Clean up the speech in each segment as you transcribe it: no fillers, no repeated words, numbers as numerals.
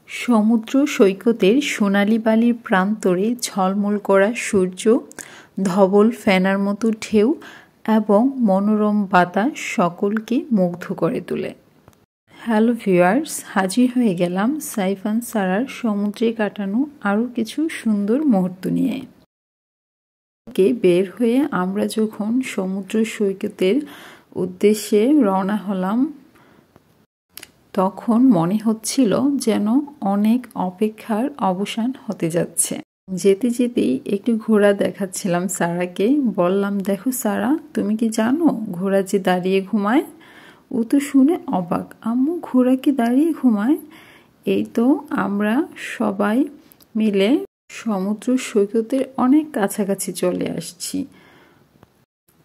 সমুদ্র সৈকতের সোনালি বালির প্রান্তরে ঝলমল করা সূর্য, ধবল ফেনার মতো ঢেউ এবং মনোরম বাতাস সকলকে মুগ্ধ করে তোলে। হ্যালো ভিউয়ার্স, হাজির হয়ে গেলাম সাইফান সারার সমুদ্রে কাটানো আরও কিছু সুন্দর মুহূর্ত নিয়ে। বের হয়ে আমরা যখন সমুদ্র সৈকতের উদ্দেশ্যে রওনা হলাম, তখন মনে হচ্ছিল যেন অনেক অপেক্ষার অবসান হতে যাচ্ছে। যেতে যেতেই একটু ঘোড়া দেখাচ্ছিলাম সারাকে। বললাম, দেখো সারা, তুমি কি জানো ঘোড়া যে দাঁড়িয়ে ঘুমায়? ও তো শুনে অবাক, আম্মু ঘোড়া কি দাঁড়িয়ে ঘুমায়? এই তো আমরা সবাই মিলে সমুদ্র সৈকতের অনেক কাছাকাছি চলে আসছি।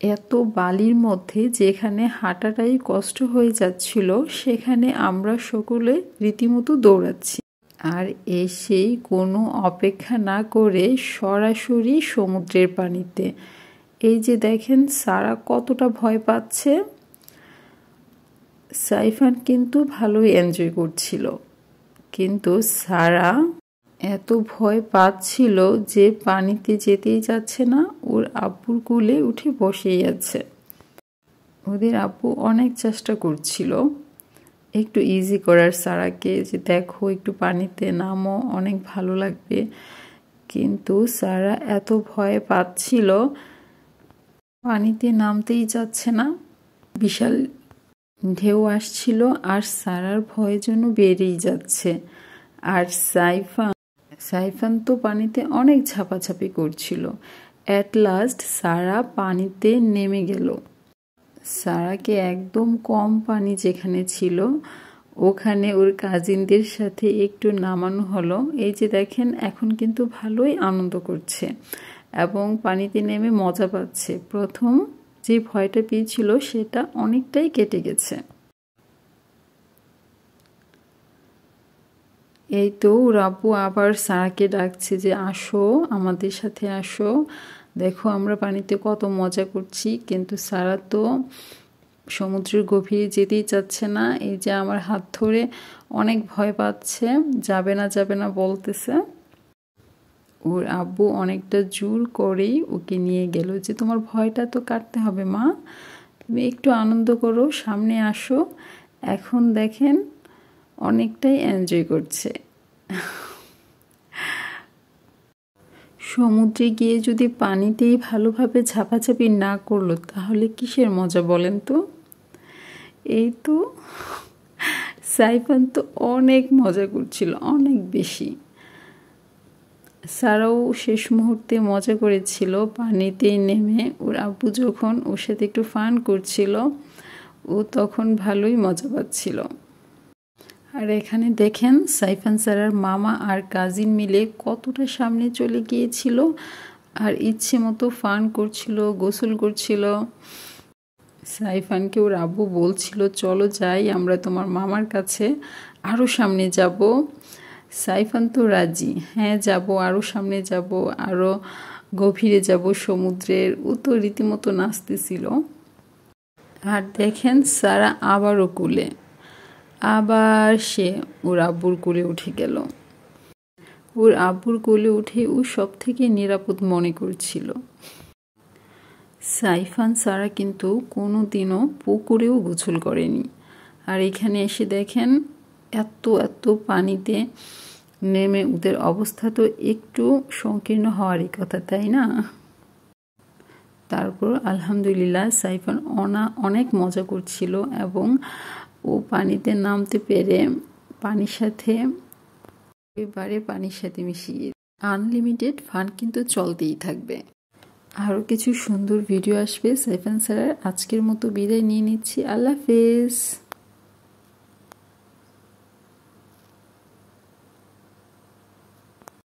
এত বালির মধ্যে যেখানে হাঁটাটাই কষ্ট হয়ে যাচ্ছিল, সেখানে আমরা সকলে রীতিমতো দৌড়াচ্ছি। আর এসেই কোনো অপেক্ষা না করে সরাসরি সমুদ্রের পানিতে। এই যে দেখেন সারা কতটা ভয় পাচ্ছে। সাইফান কিন্তু ভালোই এনজয় করছিল, কিন্তু সারা এত ভয় পাচ্ছিল যে পানিতে যেতেই যাচ্ছে না, ওর আব্বুর কোলে উঠে বসেই আছে। ওদের আব্বু অনেক চেষ্টা করছিল একটু ইজি করার সারাকে, যে দেখো একটু পানিতে নামো, অনেক ভালো লাগবে, কিন্তু সারা এত ভয় পাচ্ছিল, পানিতে নামতেই যাচ্ছে না। বিশাল ঢেউ আসছিল আর সারার ভয়ের জন্য বেরিয়ে যাচ্ছে। আর সাইফান তো পানিতে অনেক ঝাপাঝাপি করছিল। অ্যাট লাস্ট সারা পানিতে নেমে গেল। সারাকে একদম কম পানি যেখানে ছিল, ওখানে ওর কাজিনদের সাথে একটু নামানো হলো। এই যে দেখেন, এখন কিন্তু ভালোই আনন্দ করছে এবং পানিতে নেমে মজা পাচ্ছে। প্রথম যে ভয়টা পেয়েছিল সেটা অনেকটাই কেটে গেছে। এই তো ওর আব্বু আবার সারাকে ডাকছে যে আসো, আমাদের সাথে আসো, দেখো আমরা পানিতে কত মজা করছি। কিন্তু সারা তো সমুদ্রের গভীরে যেতেই চাচ্ছে না। এই যে আমার হাত ধরে অনেক ভয় পাচ্ছে, যাবে না যাবে না বলতেছে। ওর আব্বু অনেকটা জোর করেই ওকে নিয়ে গেল, যে তোমার ভয়টা তো কাটতে হবে মা, তুমি একটু আনন্দ করো, সামনে আসো। এখন দেখেন অনেকটাই এনজয় করছে। সমুদ্রে গিয়ে যদি পানিতেই ভালোভাবে ঝাপাঝাপি না করলো, তাহলে কিসের মজা বলেন তো? এই তো সাইফান তো অনেক মজা করছিল, অনেক বেশি। সারাও শেষ মুহূর্তে মজা করেছিল পানিতে নেমে। ওর আব্বু যখন ওর সাথে একটু ফান করছিল, ও তখন ভালোই মজা পাচ্ছিল। আর এখানে দেখেন সাইফান সারার মামা আর কাজিন মিলে কতটা সামনে চলে গিয়েছিল আর ইচ্ছে মতো ফান করছিল, গোসল করছিল। সাইফানকে ওর আব্বু বলছিল, চলো যাই আমরা তোমার মামার কাছে, আরও সামনে যাব। সাইফান তো রাজি, হ্যাঁ যাব, আরও সামনে যাব, আরও গভীরে যাব সমুদ্রের। ও তো রীতিমতো নাচতেছিল। আর দেখেন সারা আবারও কোলে, আবার সে ওর আব্বুর কোলে উঠে গেল। ওর আব্বুর কোলে উঠে ও সব থেকে নিরাপদ মনে করছিল। সাইফান সারা কিন্তু কোনো দিনও পুকুরেও গোসল করেনি। আর এখানে এসে দেখেন এত এত পানিতে নেমে ওদের অবস্থা তো একটু সংকীর্ণ হওয়ারই কথা, তাই না? তারপর আলহামদুলিল্লাহ সাইফান অনেক মজা করছিল এবং ও পানিতে নামতে পেরে পানির সাথে মিশিয়ে আনলিমিটেড ফান কিন্তু চলতেই থাকবে। আরও কিছু সুন্দর ভিডিও আসবে সাইফান স্যারের। আজকের মতো বিদায় নিয়ে নিচ্ছি। আল্লাহ হাফেজ।